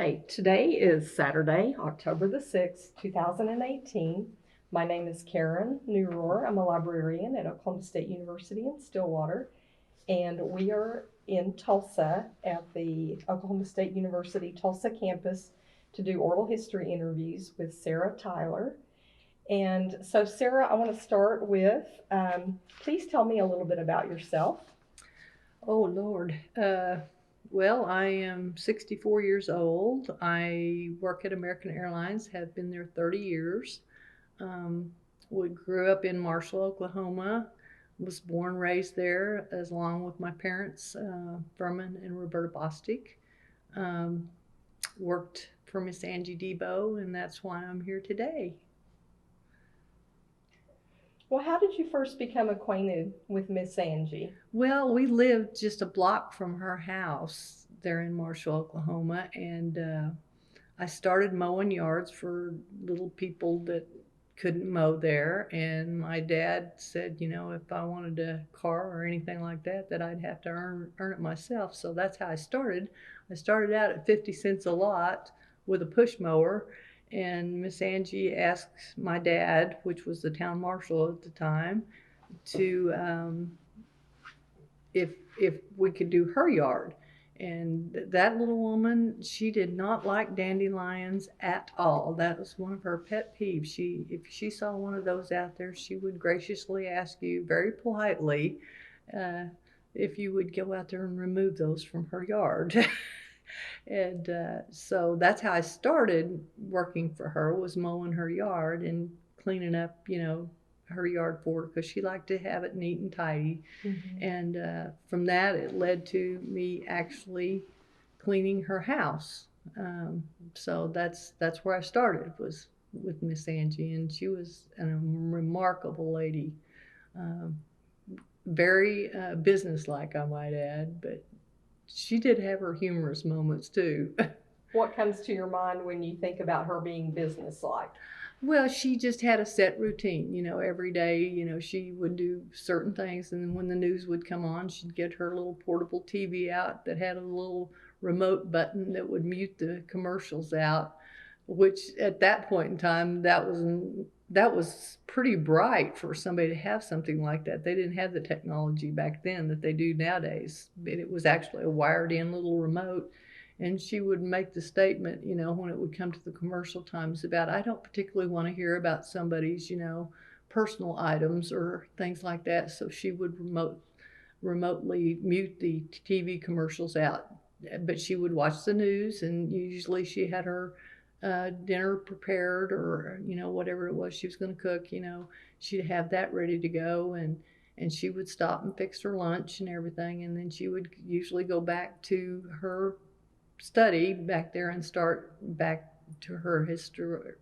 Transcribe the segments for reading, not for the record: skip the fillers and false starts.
Okay, today is Saturday, October the 6th, 2018. My name is Karen Neurohr. I'm a librarian at Oklahoma State University in Stillwater, and we are in Tulsa at the Oklahoma State University Tulsa campus to do oral history interviews with Sarah Tyler. And so, Sarah, I want to start with please tell me a little bit about yourself. Oh, Lord. Well, I am 64 years old. I work at American Airlines, have been there 30 years. Um, we grew up in Marshall, Oklahoma. Was born, raised there, as along with my parents, Furman and Roberta Bostic. Um, Worked for Miss Angie Debo, and that's why I'm here today. Well, how did you first become acquainted with Miss Angie? Well, we lived just a block from her house there in Marshall, Oklahoma, and I started mowing yards for little people that couldn't mow there. And my dad said, if I wanted a car or anything like that, that I'd have to earn it myself. So that's how I started. I started out at 50 cents a lot with a push mower. And Miss Angie asked my dad, which was the town marshal at the time, to if we could do her yard. And that little woman, she did not like dandelions at all. That was one of her pet peeves. If she saw one of those out there, she would graciously ask you very politely uh, if you would go out there and remove those from her yard. And so that's how I started working for her, was mowing her yard and cleaning up, her yard for her, because she liked to have it neat and tidy. Mm-hmm. And from that, it led to me actually cleaning her house. So that's where I started, was with Miss Angie, and she was a remarkable lady. Um, Very businesslike, I might add, but she did have her humorous moments too. What comes to your mind when you think about her being businesslike? Well, she just had a set routine, every day, she would do certain things. And then when the news would come on, she'd get her little portable TV out that had a little remote button that would mute the commercials out, which at that point in time, that was pretty bright for somebody to have something like that. They didn't have the technology back then that they do nowadays. It was actually a wired in little remote. And she would make the statement, when it would come to the commercial times, about, I don't particularly want to hear about somebody's, personal items or things like that. So she would remotely mute the TV commercials out. But she would watch the news, and usually she had her dinner prepared, or whatever it was she was going to cook. She'd have that ready to go, and she would stop and fix her lunch and everything, and then she would usually go back to her study back there and start back to her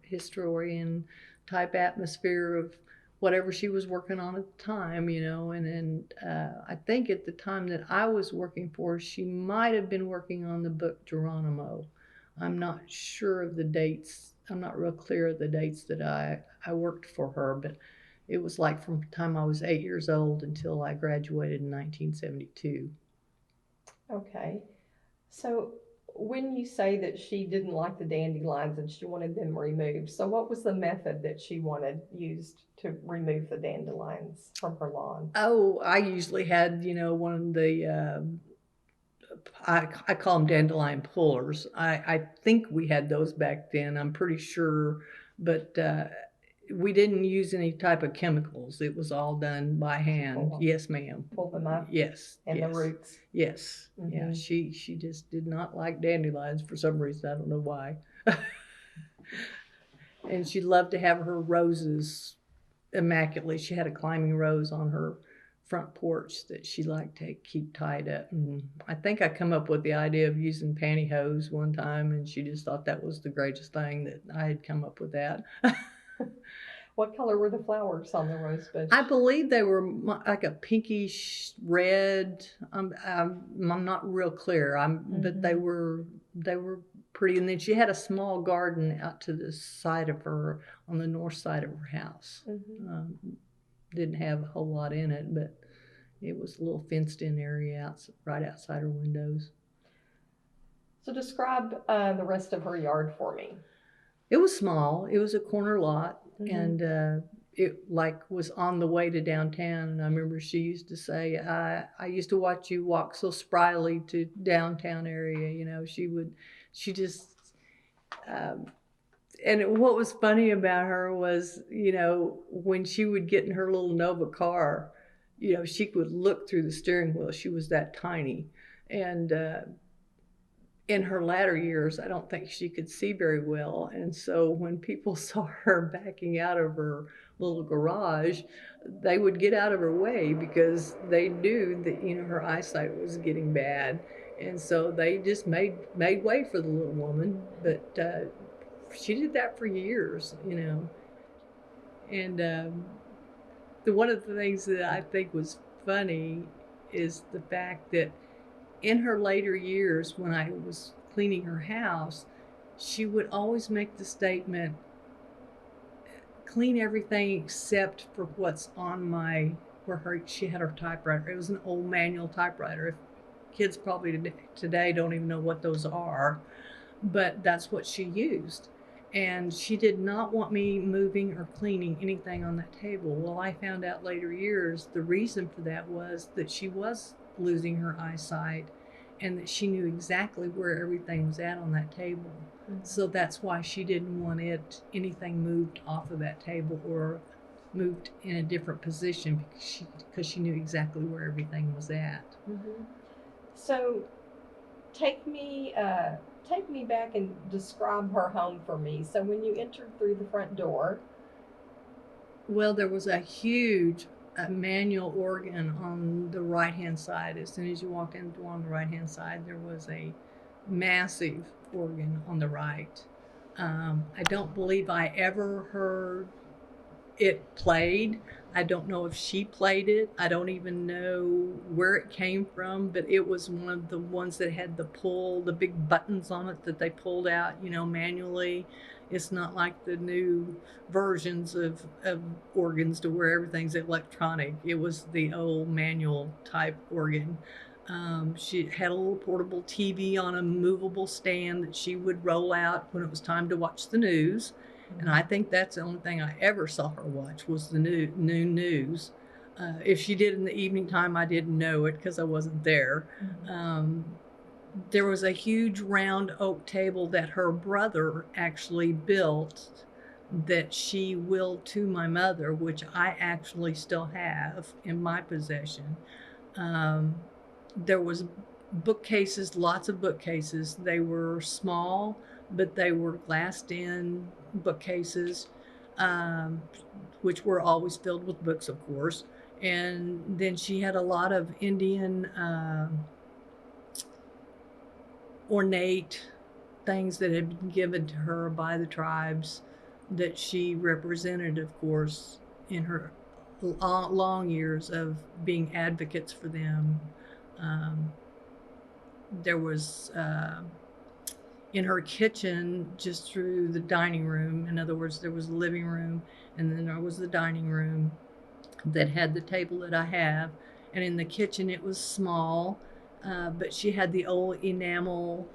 historian type atmosphere of whatever she was working on at the time, and I think at the time that I was working for her, she might have been working on the book Geronimo. I'm not sure of the dates. I'm not real clear of the dates that I worked for her, but it was like from the time I was 8 years old until I graduated in 1972. Okay. So when you say that she didn't like the dandelions and she wanted them removed, so what was the method that she wanted used to remove the dandelions from her lawn? Oh, I usually had, one of the, I call them dandelion pullers. I think we had those back then. I'm pretty sure, but we didn't use any type of chemicals. It was all done by hand. Yes, ma'am. Pull them up? Yes. And yes. the roots? Yes. Mm-hmm. Yeah. She just did not like dandelions for some reason. I don't know why. And she loved to have her roses immaculately. She had a climbing rose on her front porch that she liked to keep tied up. And I think I come up with the idea of using pantyhose one time, and she just thought that was the greatest thing that I had come up with that. What color were the flowers on the rose bush? I believe they were like a pinkish red. I'm not real clear. But they were pretty. And then she had a small garden out to the side of her, on the north side of her house. Didn't have a whole lot in it, but it was a little fenced in area right outside her windows. So describe the rest of her yard for me. It was small. It was a corner lot, Mhm. and it like was on the way to downtown. And I remember she used to say, "I used to watch you walk so spryly to downtown area." You know, she just. Um, and what was funny about her was, you know, when she would get in her little Nova car, you know, she could look through the steering wheel. She was that tiny, and in her latter years, I don't think she could see very well. And so when people saw her backing out of her little garage, they would get out of her way because they knew that, you know, her eyesight was getting bad. And so they just made way for the little woman. But she did that for years, you know. And one of the things that I think was funny is the fact that in her later years, when I was cleaning her house, she would always make the statement, clean everything except for what's on she had her typewriter. It was an old manual typewriter. Kids probably today don't even know what those are, but that's what she used. And she did not want me moving or cleaning anything on that table. Well, I found out later years the reason for that was that she was losing her eyesight and that she knew exactly where everything was at on that table. Mm-hmm. So that's why she didn't want anything moved off of that table or moved in a different position because she knew exactly where everything was at. Mm-hmm. So take me back and describe her home for me. So when you entered through the front door. Well, there was a huge manual organ on the right-hand side. As soon as you walked in the door on the right-hand side, there was a massive organ on the right. I don't believe I ever heard it played. I don't know if she played it. I don't even know where it came from, but it was one of the ones that had the big buttons on it that they pulled out, you know, manually. It's not like the new versions of organs to where everything's electronic. It was the old manual type organ. She had a little portable TV on a movable stand that she would roll out when it was time to watch the news. And I think that's the only thing I ever saw her watch was the new news. If she did in the evening time, I didn't know it because I wasn't there. There was a huge round oak table that her brother actually built that she willed to my mother, which I actually still have in my possession. There was bookcases, lots of bookcases. They were small, but they were glassed in bookcases, which were always filled with books, of course. And then she had a lot of Indian ornate things that had been given to her by the tribes that she represented, of course, in her long years of being advocates for them. There was in her kitchen, just through the dining room. In other words, there was the living room, and then there was the dining room that had the table that I have. And in the kitchen, it was small, but she had the old enamel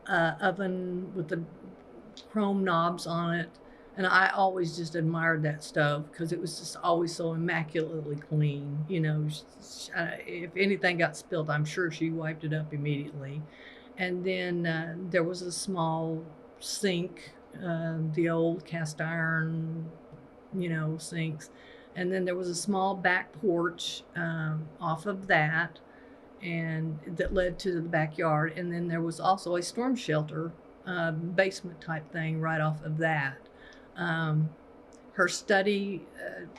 oven with the chrome knobs on it. And I always just admired that stove because it was just always so immaculately clean. You know, if anything got spilled, I'm sure she wiped it up immediately. And then there was a small sink, the old cast iron, you know, sinks. And then there was a small back porch off of that, and that led to the backyard. And then there was also a storm shelter basement type thing right off of that. Her study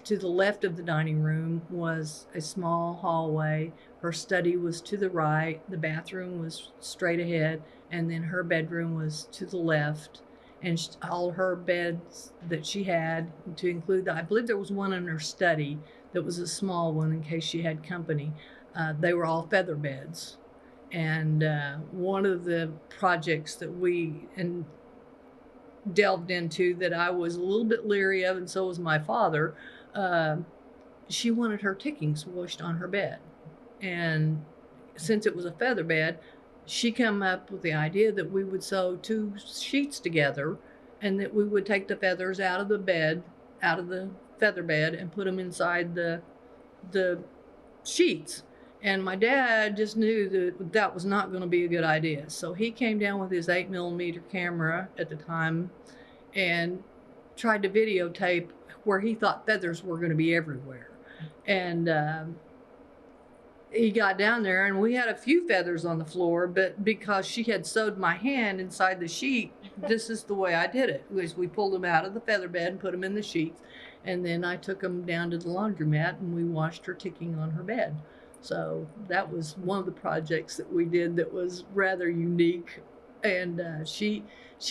to the left of the dining room was a small hallway. Her study was to the right. The bathroom was straight ahead. And then her bedroom was to the left. And all her beds that she had, to include, I believe there was one in her study that was a small one in case she had company. They were all feather beds. And one of the projects that we delved into that I was a little bit leery of, and so was my father, she wanted her tickings washed on her bed. And since it was a feather bed, she came up with the idea that we would sew 2 sheets together, and that we would take the feathers out of the bed, out of the feather bed, and put them inside the sheets. And my dad just knew that that was not going to be a good idea. So he came down with his 8mm camera at the time and tried to videotape where he thought feathers were going to be everywhere. And he got down there, and we had a few feathers on the floor, but because she had sewed my hand inside the sheet, this is the way I did it. Was we pulled them out of the feather bed and put them in the sheets, and then I took them down to the laundromat and we washed her ticking on her bed. So that was one of the projects that we did that was rather unique. And she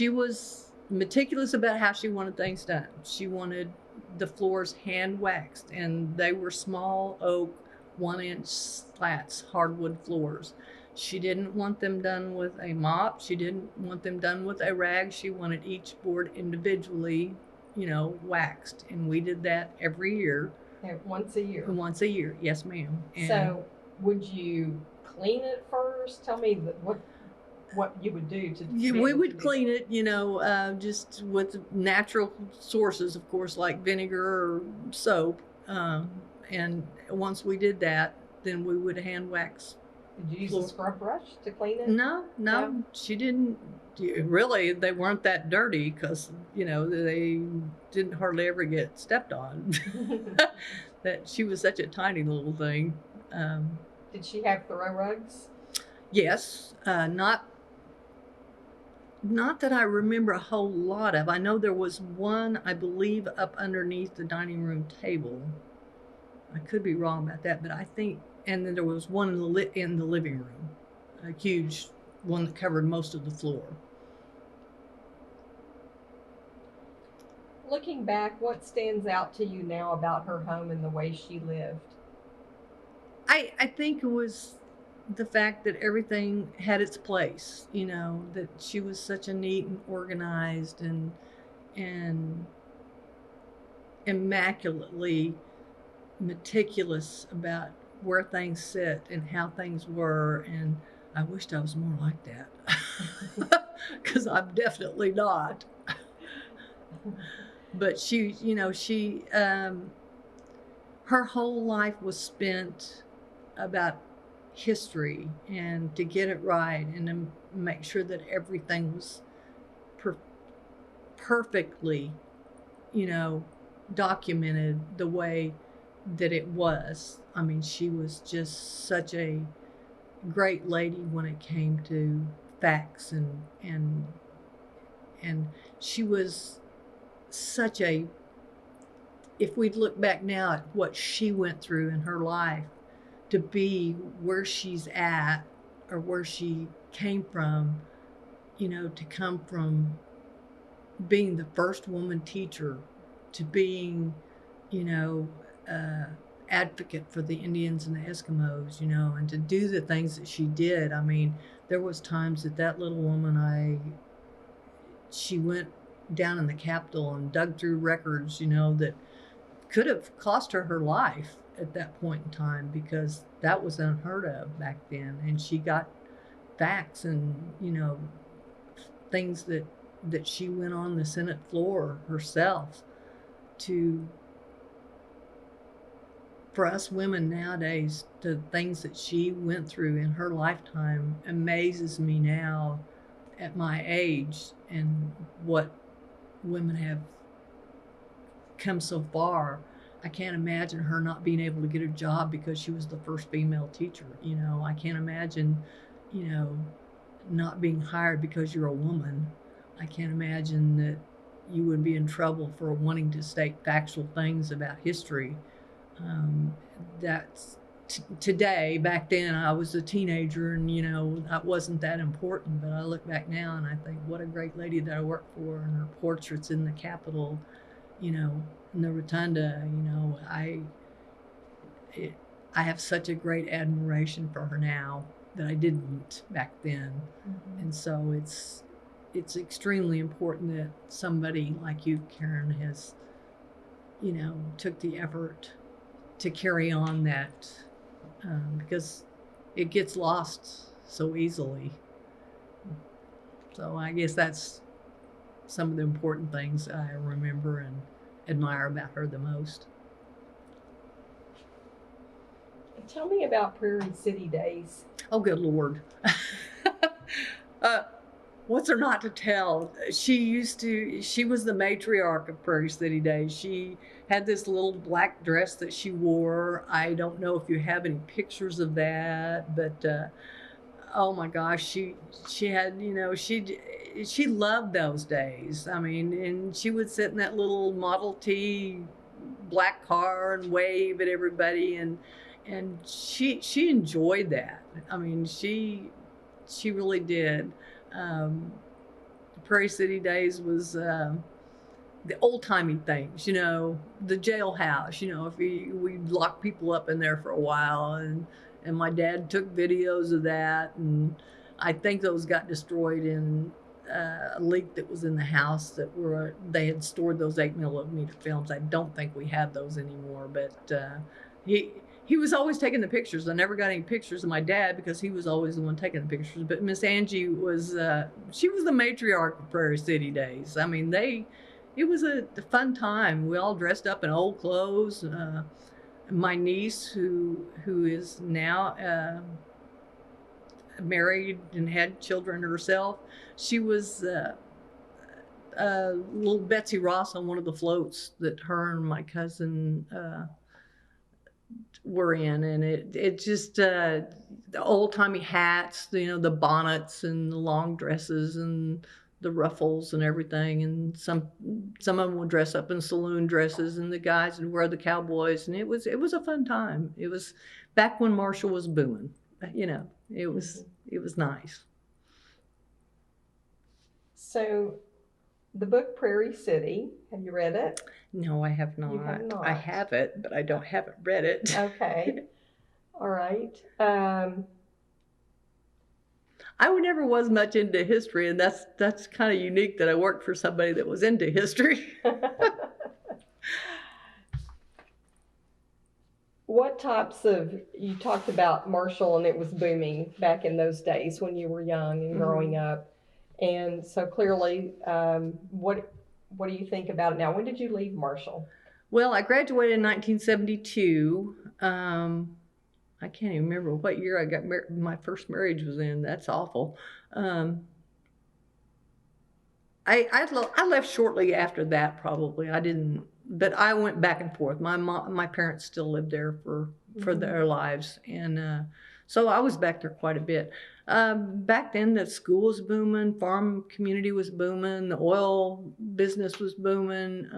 was meticulous about how she wanted things done. She wanted the floors hand waxed, and they were small oak 1-inch slats, hardwood floors. She didn't want them done with a mop. She didn't want them done with a rag. She wanted each board individually, waxed. And we did that every year. Once a year? Once a year, yes ma'am. And so would you clean it first? Tell me what you would do to we would clean it, just with natural sources, of course, like vinegar or soap. And once we did that, then we would hand wax. Did you use a scrub brush to clean it? No, she didn't. Really, they weren't that dirty because, they didn't hardly ever get stepped on. That she was such a tiny little thing. Did she have throw rugs? Yes, not that I remember a whole lot of. I know there was one, I believe, up underneath the dining room table. I could be wrong about that, but I think, and then there was one in the living room, a huge one that covered most of the floor. Looking back, what stands out to you now about her home and the way she lived? I think it was the fact that everything had its place, that she was such a neat and organized and immaculately meticulous about where things sit and how things were. And I wished I was more like that, because I'm definitely not. But she, her whole life was spent about history and to get it right and to make sure that everything was perfectly, documented the way that it was. I mean, she was just such a great lady when it came to facts, and she was such a, if we'd look back now at what she went through in her life to be where she's at or where she came from, to come from being the first woman teacher to being, advocate for the Indians and the Eskimos, and to do the things that she did. I mean, there was times that little woman, she went down in the Capitol and dug through records, that could have cost her life at that point in time, because that was unheard of back then. And she got facts and, things that she went on the Senate floor herself for us women nowadays, the things that she went through in her lifetime amazes me now at my age, and what women have come so far. I can't imagine her not being able to get a job because she was the first female teacher. I can't imagine, not being hired because you're a woman. I can't imagine that you would be in trouble for wanting to state factual things about history. That's today. Back then I was a teenager, and that wasn't that important, but I look back now and I think, what a great lady that I worked for, and her portraits in the Capitol, in the rotunda. I have such a great admiration for her now that I didn't back then. Mm-hmm. And so it's extremely important that somebody like you, Karen, has took the effort to carry on that, because it gets lost so easily. So I guess that's some of the important things I remember and admire about her the most. Tell me about Prairie City days. Oh, good Lord. uh, what's there not to tell? She was the matriarch of Prairie City Days. She had this little black dress that she wore. I don't know if you have any pictures of that, but oh my gosh, she had, she loved those days. I mean, and she would sit in that little Model T black car and wave at everybody, and she enjoyed that. I mean, she really did. Um, Prairie City Days was the old timey things, the jailhouse. If we'd lock people up in there for a while, and my dad took videos of that, and I think those got destroyed in a leak that was in the house they had stored those 8mm films. I don't think we have those anymore, but he was always taking the pictures. I never got any pictures of my dad because he was always the one taking the pictures. But Miss Angie was she was the matriarch of Prairie City Days. I mean, it was a fun time. We all dressed up in old clothes. My niece, who is now married and had children herself, she was little Betsy Ross on one of the floats that her and my cousin were in, and it just the old timey hats, the bonnets and the long dresses and the ruffles and everything, and some of them would dress up in saloon dresses, and the guys would wear the cowboys, and it was a fun time. It was back when Marshall was booming. It was nice. So, the book Prairie City, have you read it? No, I have not. You have not. I have it, but I haven't read it. Okay. All right. I never was much into history, and that's kind of unique that I worked for somebody that was into history. What types you talked about Marshall, and it was booming back in those days when you were young and growing up. And so clearly, what do you think about it now? When did you leave Marshall? Well, I graduated in 1972. I can't even remember what year I got married. My first marriage was in. That's awful. I left shortly after that, probably. I didn't, but I went back and forth. My parents still lived there for their lives, and so I was back there quite a bit. Back then, the school was booming, farm community was booming, the oil business was booming.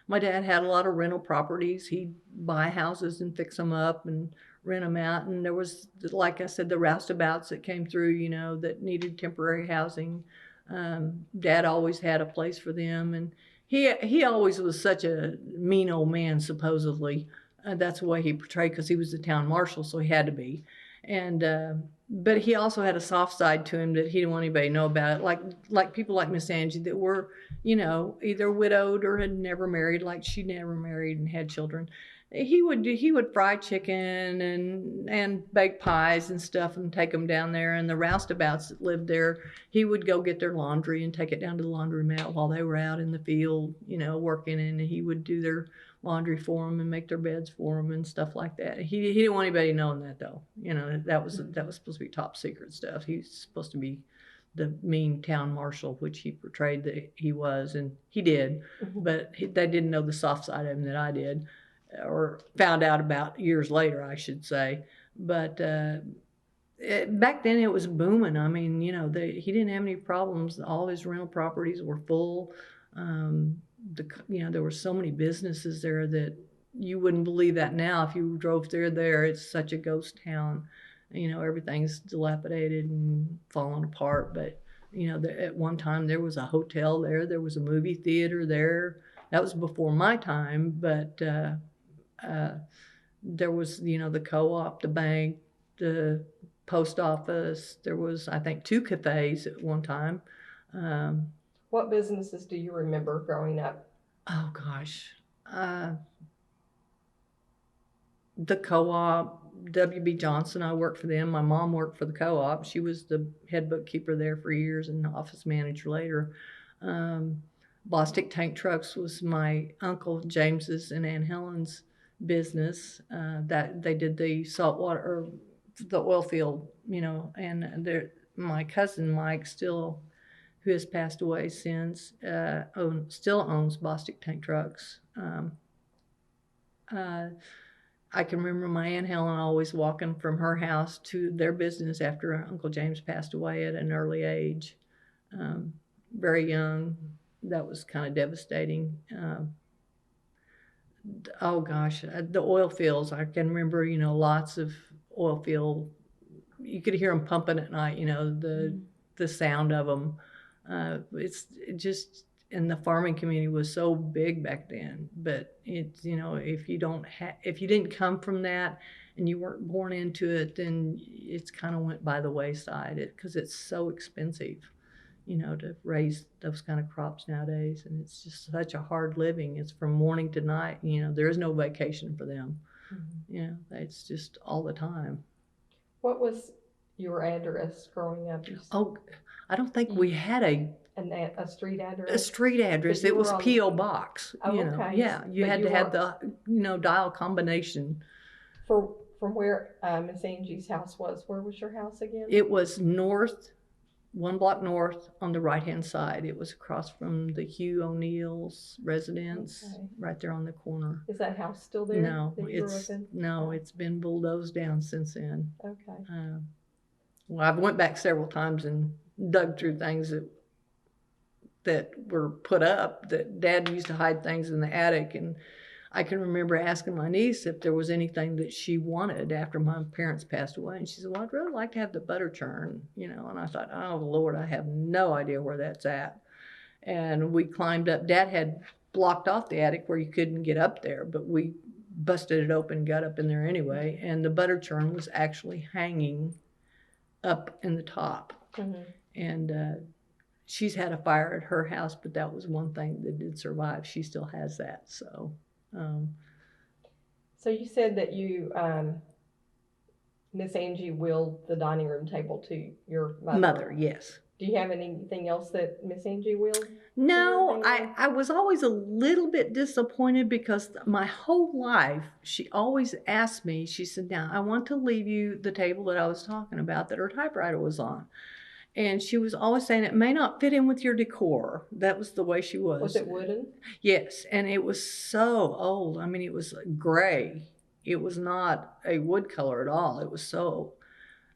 My dad had a lot of rental properties. He'd buy houses and fix them up and rent them out. And there was, like I said, the roustabouts that came through, that needed temporary housing. Dad always had a place for them. And he always was such a mean old man, supposedly. That's the way he portrayed, because he was the town marshal, so he had to be. And but he also had a soft side to him that he didn't want anybody to know about it. Like people like Miss Angie that were, either widowed or had never married, like she never married and had children. He would fry chicken and bake pies and stuff and take them down there. And the roustabouts that lived there, he would go get their laundry and take it down to the laundromat while they were out in the field, working. And he would do their laundry for them and make their beds for them and stuff like that. He didn't want anybody knowing that, though. That was supposed to be top secret stuff. He's supposed to be the mean town marshal, which he portrayed that he was, and he did. But they didn't know the soft side of him that I did, or found out about years later, I should say. But back then it was booming. I mean, he didn't have any problems. All his rental properties were full. There were so many businesses there that you wouldn't believe that now if you drove through there. It's such a ghost town. Everything's dilapidated and falling apart. But at one time there was a hotel there. There was a movie theater there. That was before my time, but there was the co-op, the bank, the post office. There was, I think, 2 cafes at one time. What businesses do you remember growing up? Oh gosh, the co-op, W.B. Johnson, I worked for them. My mom worked for the co-op. She was the head bookkeeper there for years and office manager later. Bostic Tank Trucks was my uncle James's and Aunt Helen's business. That they did the saltwater or the oil field, and my cousin Mike still, who has passed away since, still owns Bostic Tank Trucks. I can remember my Aunt Helen always walking from her house to their business after Uncle James passed away at an early age. Very young. That was kind of devastating. Oh gosh, the oil fields. I can remember, lots of oil field. You could hear them pumping at night. The sound of them. It's just, and the farming community was so big back then. But it's, if you didn't come from that and you weren't born into it, then it's kind of went by the wayside. Because it's so expensive, to raise those kind of crops nowadays, and it's just such a hard living. It's from morning to night. There is no vacation for them. Mm-hmm. It's just all the time. What was your address growing up? Oh, I don't think we had a street address. A street address. It was P.O. Box. Okay. Yeah, you had to have the dial combination. From where Miss Angie's house was. Where was your house again? It was north, 1 block north on the right-hand side. It was across from the Hugh O'Neill's residence, right there on the corner. Is that house still there? No, it's been bulldozed down since then. Okay. Well, I've went back several times and dug through things that were put up, that Dad used to hide things in the attic. And I can remember asking my niece if there was anything that she wanted after my parents passed away. And she said, well, I'd really like to have the butter churn, and I thought, oh, Lord, I have no idea where that's at. And we climbed up. Dad had blocked off the attic where you couldn't get up there, but we busted it open, got up in there anyway. And the butter churn was actually hanging up in the top. Mm-hmm. And she's had a fire at her house, but that was one thing that did survive. She still has that. So you said that you, Miss Angie, willed the dining room table to your mother. Yes. Do you have anything else that Miss Angie willed? No, I was always a little bit disappointed because my whole life she always asked me, she said, now I want to leave you the table that I was talking about that her typewriter was on. And she was always saying it may not fit in with your decor. That was the way she was. Was it wooden? Yes, and it was so old. I mean, it was gray. It was not a wood color at all. It was so,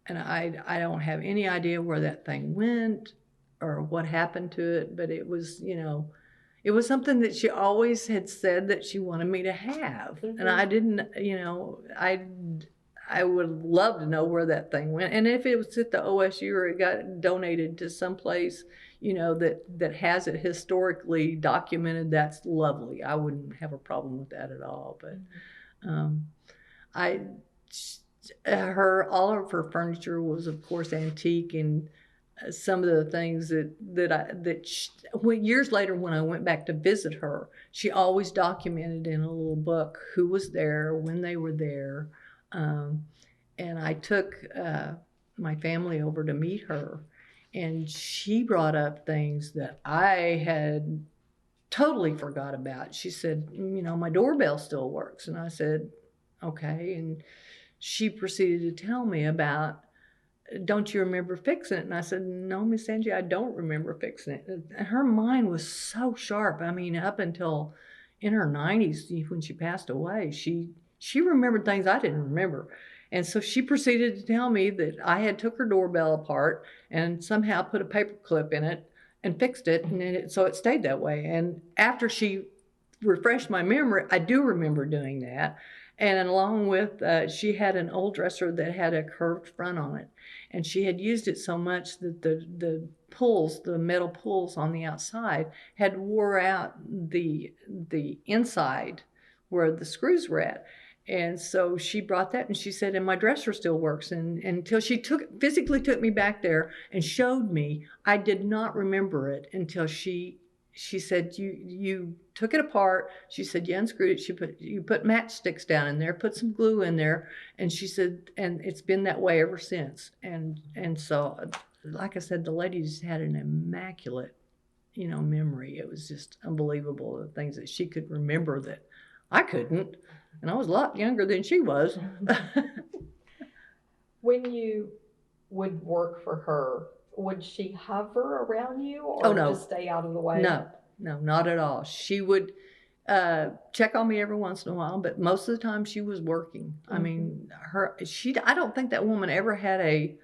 and I don't have any idea where that thing went or what happened to it, but it was, it was something that she always had said that she wanted me to have. Mm-hmm. And I didn't, I would love to know where that thing went. And if it was at the OSU or it got donated to someplace, that has it historically documented, that's lovely. I wouldn't have a problem with that at all. But all of her furniture was, of course, antique, and some of the things years later when I went back to visit her, she always documented in a little book who was there, when they were there. And I took my family over to meet her, and she brought up things that I had totally forgot about. She said, my doorbell still works. And I said, okay. And she proceeded to tell me about, don't you remember fixing it? And I said, no, Miss Angie, I don't remember fixing it. And her mind was so sharp. I mean, up until in her 90s, when she passed away, she remembered things I didn't remember. And so she proceeded to tell me that I had took her doorbell apart and somehow put a paper clip in it and fixed it. And so it stayed that way. And after she refreshed my memory, I do remember doing that. And along with, she had an old dresser that had a curved front on it. And she had used it so much that the pulls, the metal pulls on the outside, had wore out the inside where the screws were at. And so she brought that and she said, and my dresser still works. And until she physically took me back there and showed me, I did not remember it until she she said, you took it apart. She said, you unscrewed it. You put matchsticks down in there, put some glue in there. And she said, and it's been that way ever since. And so, like I said, the lady just had an immaculate, memory. It was just unbelievable, the things that she could remember that I couldn't. And I was a lot younger than she was. When you would work for her, would she hover around you or Oh, no. just stay out of the way? No, not at all. She would check on me every once in a while, but most of the time she was working. I mean, I don't think that woman ever had a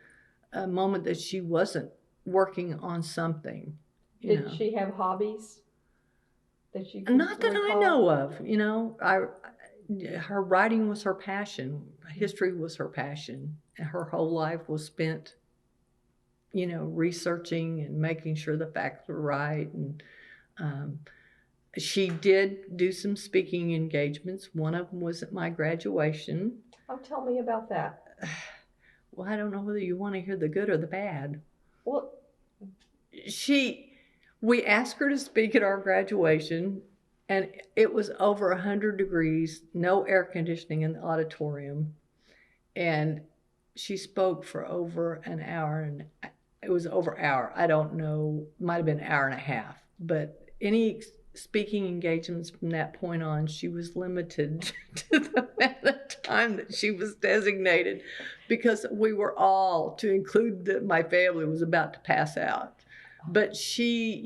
moment that she wasn't working on something. Did she have hobbies that you could Not that I recall? know of. Her writing was her passion. History was her passion. Her whole life was spent, researching and making sure the facts were right. And she did do some speaking engagements. One of them was at my graduation. Oh, tell me about that. Well, I don't know whether you want to hear the good or the bad. Well, we asked her to speak at our graduation, and it was over 100 degrees, no air conditioning in the auditorium. And she spoke for over an hour, and it was over an hour. I don't know, might have been an hour and a half. But any speaking engagements from that point on, she was limited to the amount of time that she was designated, because we were all, to include my family, was about to pass out. But she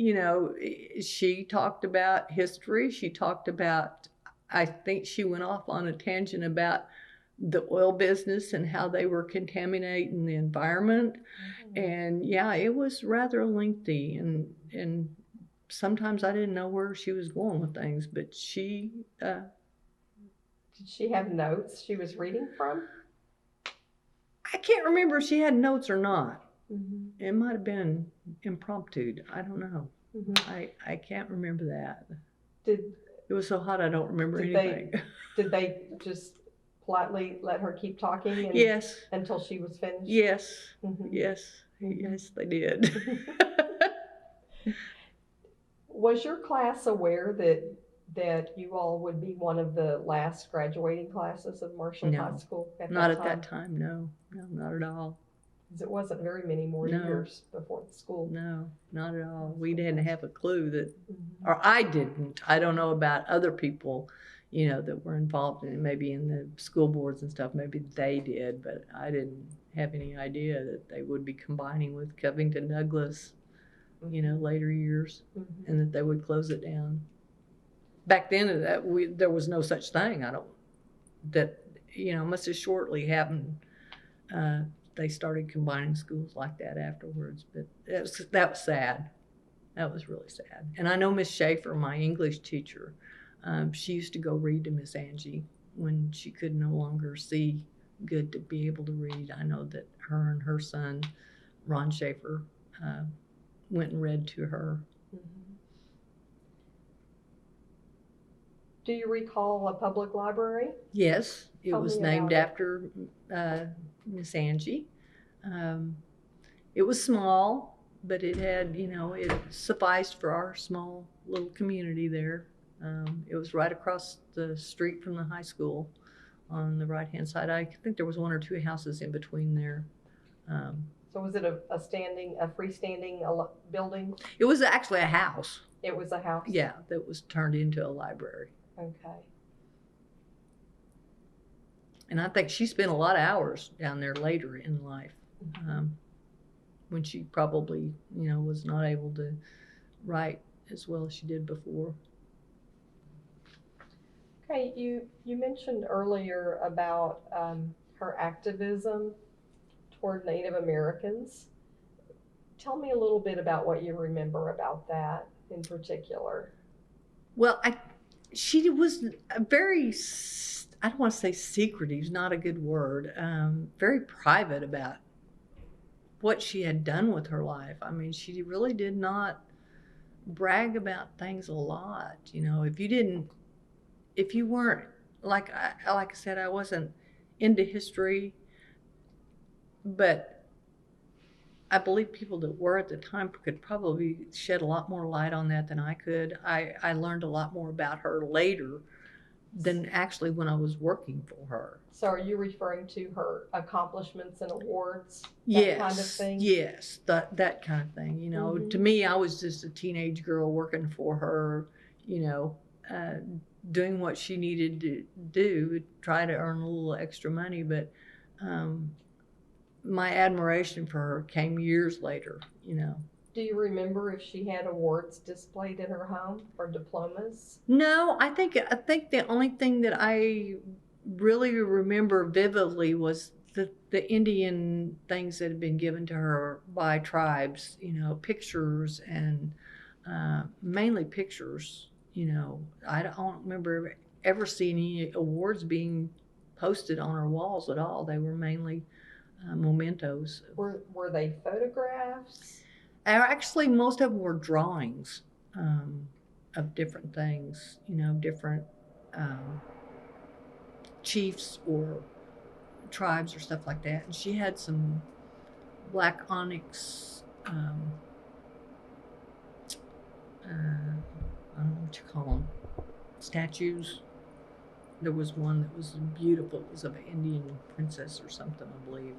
talked about history. She talked about, I think she went off on a tangent about the oil business and how they were contaminating the environment. And yeah, it was rather lengthy, and sometimes I didn't know where she was going with things, but she did she have notes she was reading from? I can't remember if she had notes or not. Mm-hmm. It might have been impromptu. I don't know. Mm-hmm. I can't remember that. It was so hot I don't remember anything. Did they just politely let her keep talking? Yes. Until she was finished? Yes. Mm-hmm. Yes. Yes, they did. Was your class aware that you all would be one of the last graduating classes of Marshall High School at not that at time? that time. No, not at all. Because it wasn't very many more years before the school. No, not at all. We didn't have a clue that, or I didn't. I don't know about other people, that were involved in it, maybe in the school boards and stuff. Maybe they did, but I didn't have any idea that they would be combining with Covington Douglas, later years, and that they would close it down. Back then, there was no such thing. Must have shortly happened. They started combining schools like that afterwards, but that was sad. That was really sad. And I know Miss Schaefer, my English teacher, she used to go read to Miss Angie when she could no longer see good to be able to read. I know that her and her son, Ron Schaefer, went and read to her. Do you recall a public library? Yes, it was named after Miss Angie. It was small, but it had, it sufficed for our small little community there. It was right across the street from the high school on the right-hand side. I think there was one or two houses in between there. So was it a freestanding building? It was actually a house. It was a house? Yeah, that was turned into a library. Okay. And I think she spent a lot of hours down there later in life, when she probably, was not able to write as well as she did before. Okay, you mentioned earlier about her activism toward Native Americans. Tell me a little bit about what you remember about that in particular. Well, she was a very, I don't want to say secretive, not a good word, very private about what she had done with her life. I mean, she really did not brag about things a lot. If you weren't, like I said, I wasn't into history, but I believe people that were at the time could probably shed a lot more light on that than I could. I learned a lot more about her later than actually when I was working for her. So are you referring to her accomplishments and awards? Yes, Kind of thing? yes, that kind of thing. You know, to me, I was just a teenage girl working for her, you know, doing what she needed to do, try to earn a little extra money. But my admiration for her came years later, you know. Do you remember if she had awards displayed in her home or diplomas? No, I think the only thing that I really remember vividly was the Indian things that had been given to her by tribes, you know, pictures and mainly pictures. You know, I don't remember ever seeing any awards being posted on her walls at all. They were mainly mementos. Were they photographs? Actually, most of them were drawings of different things, you know, different chiefs or tribes or stuff like that. And she had some black onyx, I don't know what you call them, statues. There was one that was beautiful. It was of an Indian princess or something, I believe.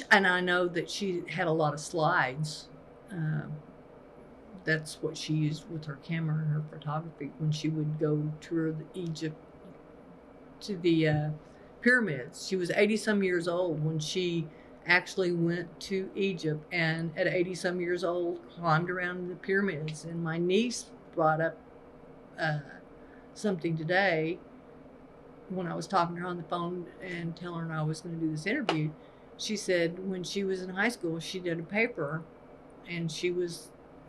And I know that she had a lot of slides. That's what she used with her camera and her photography when she would go tour Egypt to the pyramids. She was 80 some years old when she actually went to Egypt, and at 80 some years old climbed around the pyramids. And my niece brought up something today when I was talking to her on the phone and telling her I was going to do this interview. She said when she was in high school, she did a paper, and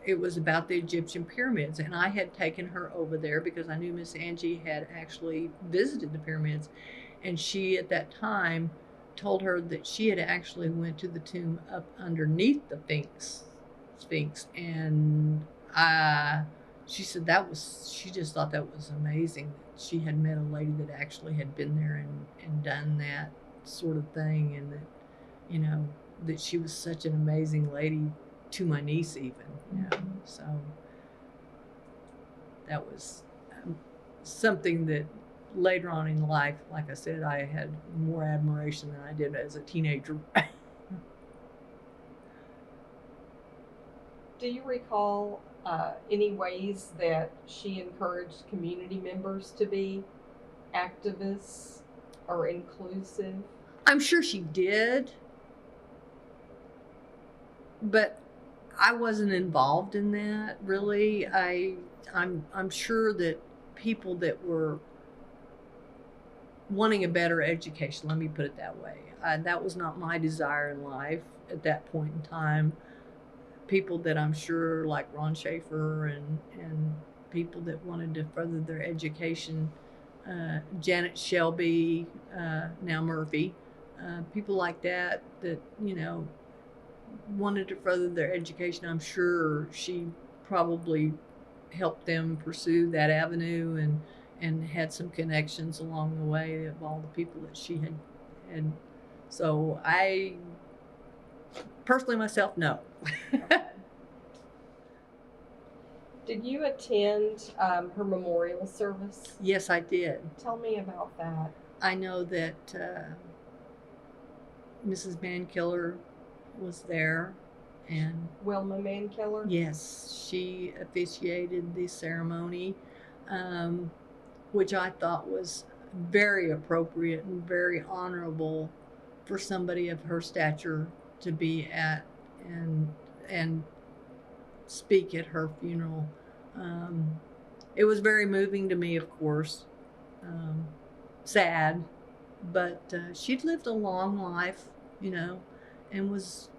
it was about the Egyptian pyramids. And I had taken her over there because I knew Miss Angie had actually visited the pyramids. And she, at that time, told her that she had actually went to the tomb up underneath the Sphinx. And she said she just thought that was amazing. She had met a lady that actually had been there and done that sort of thing. And that, you know, that she was such an amazing lady to my niece even, you know. So that was something that later on in life, like I said, I had more admiration than I did as a teenager. Do you recall any ways that she encouraged community members to be activists or inclusive? I'm sure she did, but I wasn't involved in that really. I'm sure that people that were wanting a better education, let me put it that way, that was not my desire in life at that point in time. People that I'm sure, like Ron Schaefer and people that wanted to further their education, Janet Shelby, now Murphy, people like that, you know, wanted to further their education. I'm sure she probably helped them pursue that avenue and had some connections along the way of all the people that she had. So I personally myself, no. Did you attend her memorial service? Yes, I did. Tell me about that. I know that Mrs. Mankiller was there, and Wilma Mankiller? yes, she officiated the ceremony, which I thought was very appropriate and very honorable for somebody of her stature to be at and speak at her funeral. It was very moving to me, of course. Sad, but she'd lived a long life, you know, and was,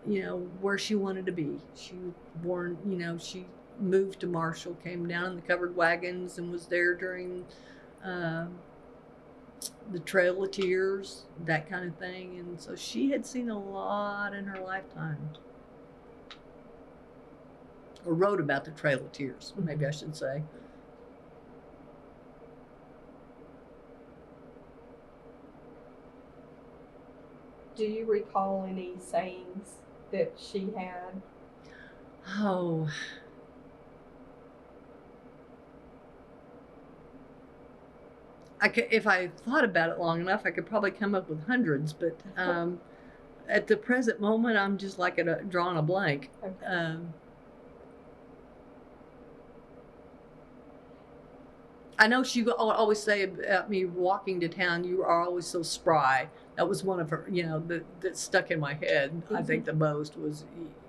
you know, where she wanted to be. She was born, you know, she moved to Marshall, came down in the covered wagons, and was there during the Trail of Tears, that kind of thing. And so she had seen a lot in her lifetime. Or wrote about the Trail of Tears, maybe I should say. Do you recall any sayings that she had? Oh, if I thought about it long enough, I could probably come up with hundreds, but at the present moment, I'm just like drawing a blank. Okay. I know she always say about me walking to town, you are always so spry. That was one of her, that stuck in my head. I think the most was,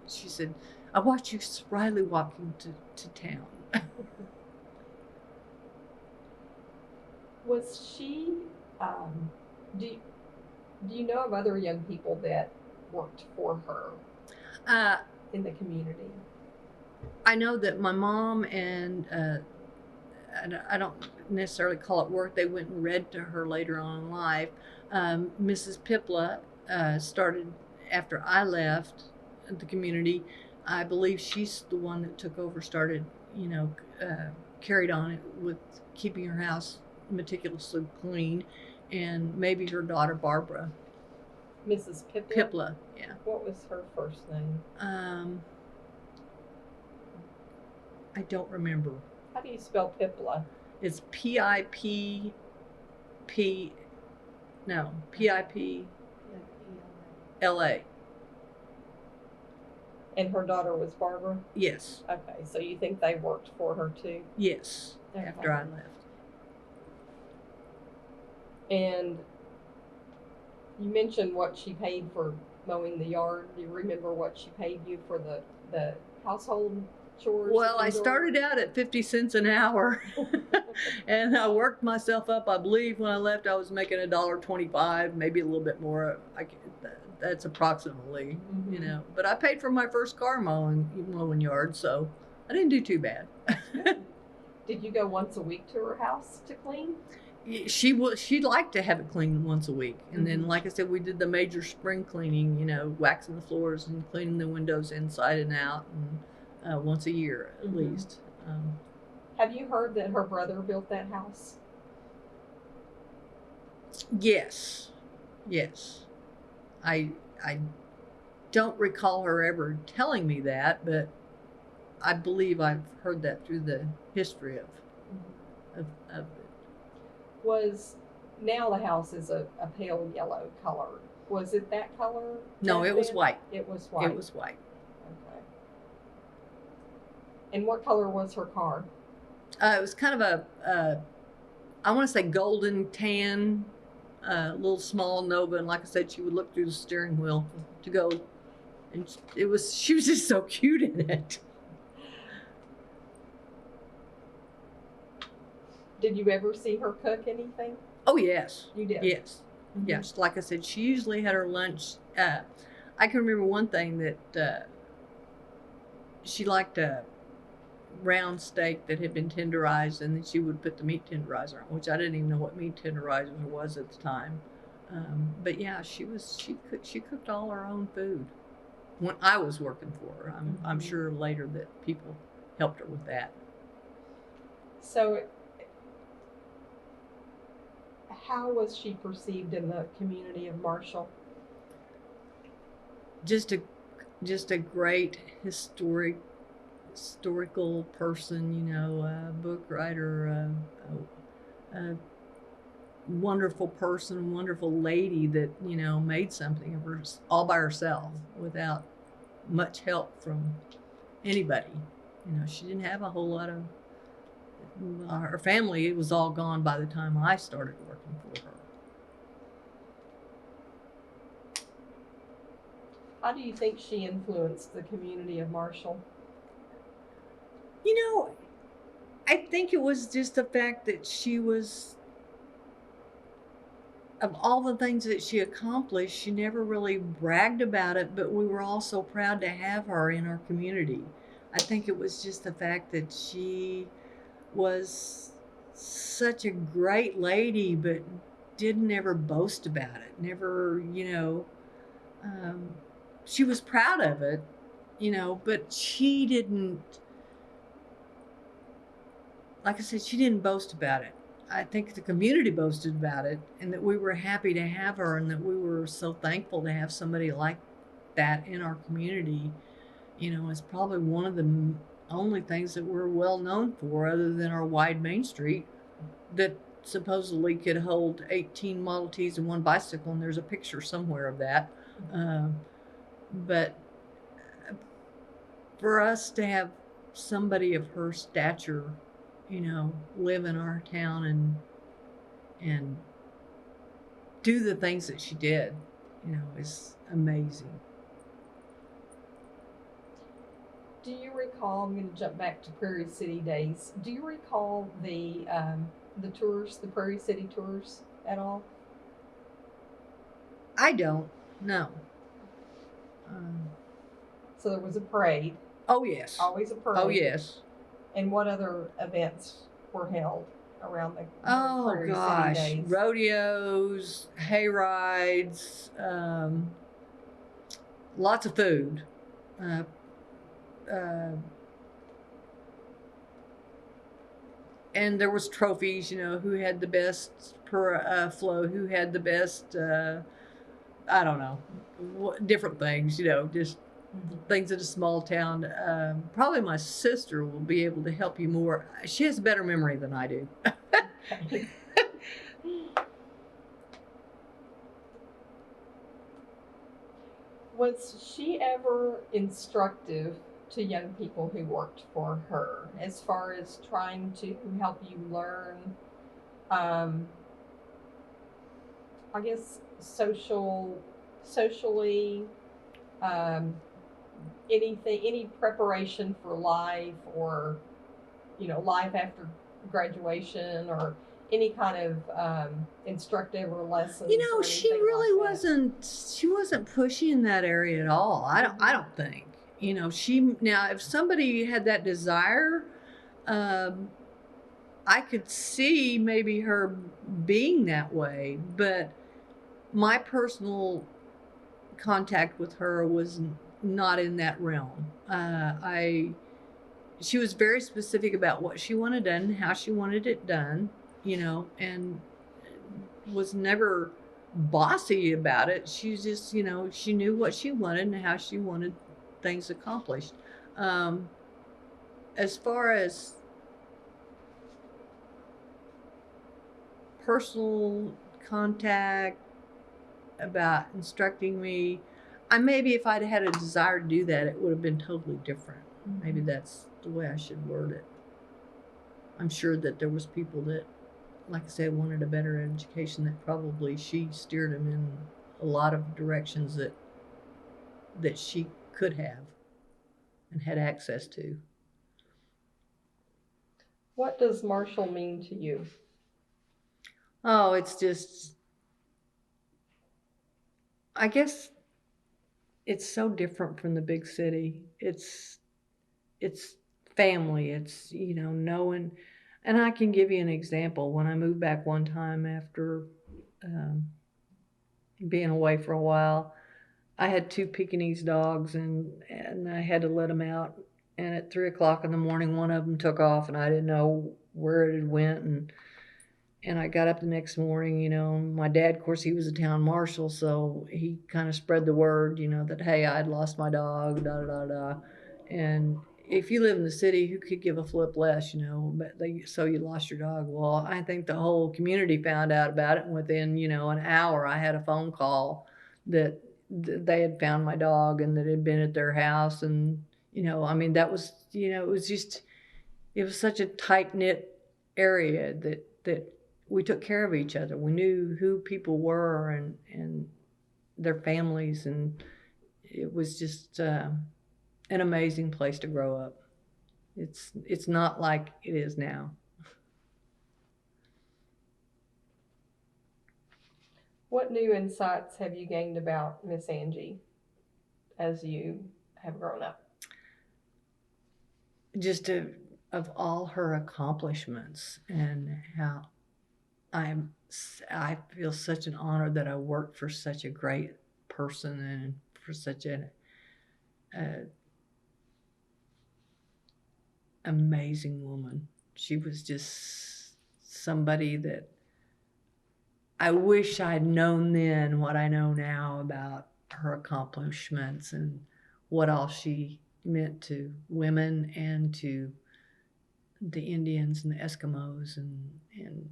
she said, I watch you spryly walking to town. Was she, do you know of other young people that worked for her in the community? I know that my mom and I don't necessarily call it work. They went and read to her later on in life. Mrs. Pipla started after I left the community. I believe she's the one that took over, started, carried on it with keeping her house meticulously clean, and maybe her daughter Barbara. Mrs. Pipla? Pipla, yeah. What was her first name? I don't remember. How do you spell Pipla? It's P-I-P-P, no, P-I-P-L-A. And her daughter was Barbara? Yes. Okay, so you think they worked for her too? Yes, okay. After I left. And you mentioned what she paid for mowing the yard. Do you remember what she paid you for the household chores? Well, I started out at 50 cents an hour and I worked myself up. I believe when I left, I was making $1.25, maybe a little bit more. That's approximately, but I paid for my first car mowing yard, so I didn't do too bad. Did you go once a week to her house to clean? She'd like to have it cleaned once a week. And then, like I said, we did the major spring cleaning, waxing the floors and cleaning the windows inside and out, and once a year at least. Have you heard that her brother built that house? Yes. I don't recall her ever telling me that, but I believe I've heard that through the history of it. Now the house is a pale yellow color. Was it that color? No, it was white. It was white. It was white. Okay. And what color was her car? It was kind of I want to say golden tan, little small Nova, and like I said, she would look through the steering wheel to go, and she was just so cute in it. Did you ever see her cook anything? Oh, yes. You did? Yes. Yes. Like I said, she usually had her lunch. I can remember one thing that she liked a round steak that had been tenderized, and then she would put the meat tenderizer on, which I didn't even know what meat tenderizer was at the time. But yeah, she cooked all her own food when I was working for her. I'm sure later that people helped her with that. So how was she perceived in the community of Marshall? Just a great historical person, a book writer, a wonderful person, wonderful lady that, made something of her all by herself without much help from anybody. She didn't have a whole lot of, her family, it was all gone by the time I started working for her. How do you think she influenced the community of Marshall? I think it was just the fact that she was, of all the things that she accomplished, she never really bragged about it, but we were all so proud to have her in our community. I think it was just the fact that she was such a great lady, but didn't ever boast about it. Never, she was proud of it, but she didn't, like I said, she didn't boast about it. I think the community boasted about it, and that we were happy to have her, and that we were so thankful to have somebody like that in our community. It's probably one of the only things that we're well known for, other than our wide Main Street, that supposedly could hold 18 Model Ts and one bicycle, and there's a picture somewhere of that. But for us to have somebody of her stature, live in our town and do the things that she did, is amazing. Do you recall, I'm going to jump back to Prairie City days. Do you recall the tours, the Prairie City tours at all? I don't. No. So there was a parade. Oh, yes. Always a parade. Oh, yes. And what other events were held around the Prairie gosh, City days? Rodeos, hay rides, lots of food. And there was trophies, who had the best per flow, who had the best, I don't know, different things, just things in a small town. Probably my sister will be able to help you more. She has a better memory than I do. Okay. Was she ever instructive to young people who worked for her, as far as trying to help you learn, I guess, socially, any preparation for life, or life after graduation, or any kind of instructive or lessons? She really she wasn't pushy in that area at all. I don't think. Now if somebody had that desire, I could see maybe her being that way, but my personal contact with her was not in that realm. She was very specific about what she wanted done, how she wanted it done, and was never bossy about it. She just, she knew what she wanted and how she wanted things accomplished. As far as personal contact about instructing me, maybe if I'd had a desire to do that, it would have been totally different. Maybe that's the way I should word it. I'm sure that there was people that, like I said, wanted a better education, that probably she steered them in a lot of directions that she could have and had access to. What does Marshall mean to you? Oh, it's just, I guess it's so different from the big city. It's family. It's, knowing. And I can give you an example. When I moved back one time after being away for a while, I had 2 Pekingese dogs, and I had to let them out. And at 3:00 in the morning, one of them took off, and I didn't know where it had went. And I got up the next morning, my dad, of course, he was a town marshal, so he kind of spread the word, that, hey, I'd lost my dog, da-da-da-da. And if you live in the city, who could give a flip less, but so you lost your dog. Well, I think the whole community found out about it, and within, an hour, I had a phone call that they had found my dog and that it had been at their house. And, that was, it was just, it was such a tight-knit area that we took care of each other. We knew who people were and their families, and it was just an amazing place to grow up. It's not like it is now. What new insights have you gained about Miss Angie as you have grown up? Just of all her accomplishments, and how I feel such an honor that I worked for such a great person and for such an amazing woman. She was just somebody that I wish I'd known then what I know now about her accomplishments and what all she meant to women and to the Indians and the Eskimos and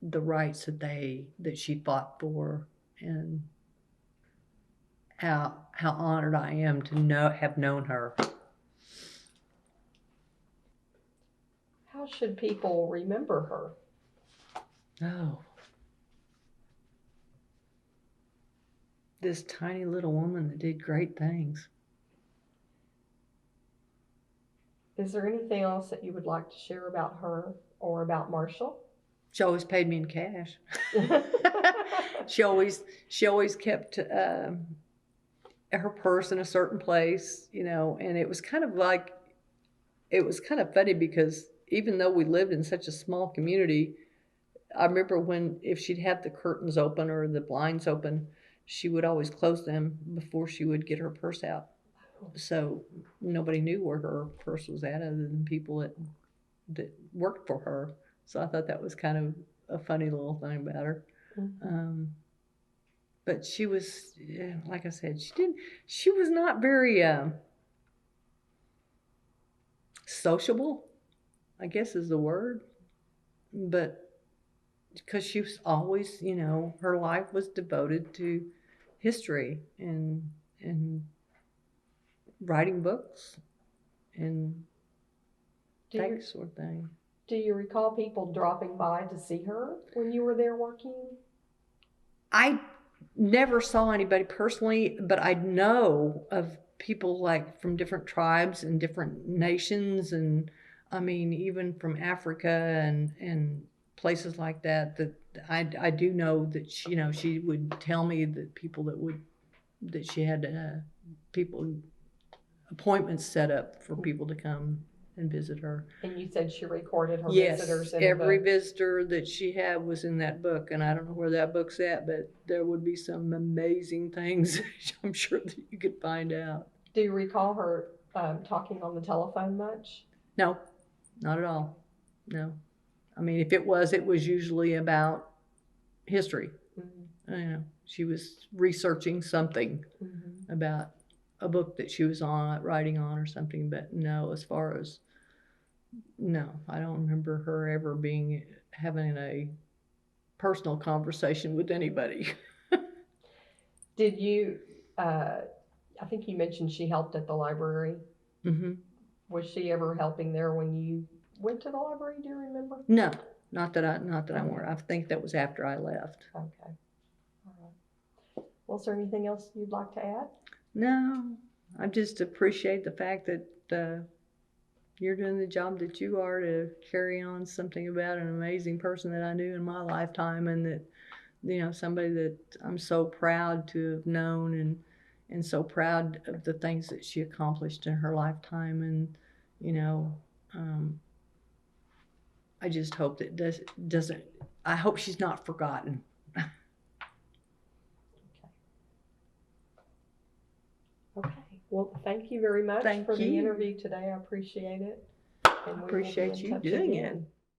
the rights that she fought for, and how honored I am to have known her. How should people remember her? Oh, this tiny little woman that did great things. Is there anything else that you would like to share about her or about Marshall? She always paid me in cash. She always kept her purse in a certain place, and it was kind of funny because even though we lived in such a small community, I remember if she'd have the curtains open or the blinds open, she would always close them before she would get her purse out. So nobody knew where her purse was at other than people that worked for her. So I thought that was kind of a funny little thing about her. Mm-hmm. But she was, like I said, she was not very sociable, I guess is the word. But because she was always, her life was devoted to history and writing books and that sort of thing. Do you recall people dropping by to see her when you were there working? I never saw anybody personally, but I know of people like from different tribes and different nations, and I mean even from Africa and places like that. That I do know that she would tell me that people that she had appointments set up for people to come and visit her. And you said she recorded her Yes, visitors in every visitor that she had was in that book, and I don't know where that book's at, but there would be some amazing things I'm sure that you could find out. Do you recall her talking on the telephone much? No, not at all. No. I mean, if it was usually about history. Mm-hmm. She was researching something about a book that she was writing on or something, but no, I don't remember her ever having a personal conversation with anybody. Did you, I think you mentioned she helped at the library. Mm-hmm. Was she ever helping there when you went to the library, do you remember? No, not that I were. I think that was after I left. Okay. All right. Well, is there anything else you'd like to add? No, I just appreciate the fact that you're doing the job that you are to carry on something about an amazing person that I knew in my lifetime, and that, somebody that I'm so proud to have known and so proud of the things that she accomplished in her lifetime. And, I just hope that I hope she's not forgotten. Okay. Well, thank you very much for the interview today. I appreciate it. And I appreciate you doing it.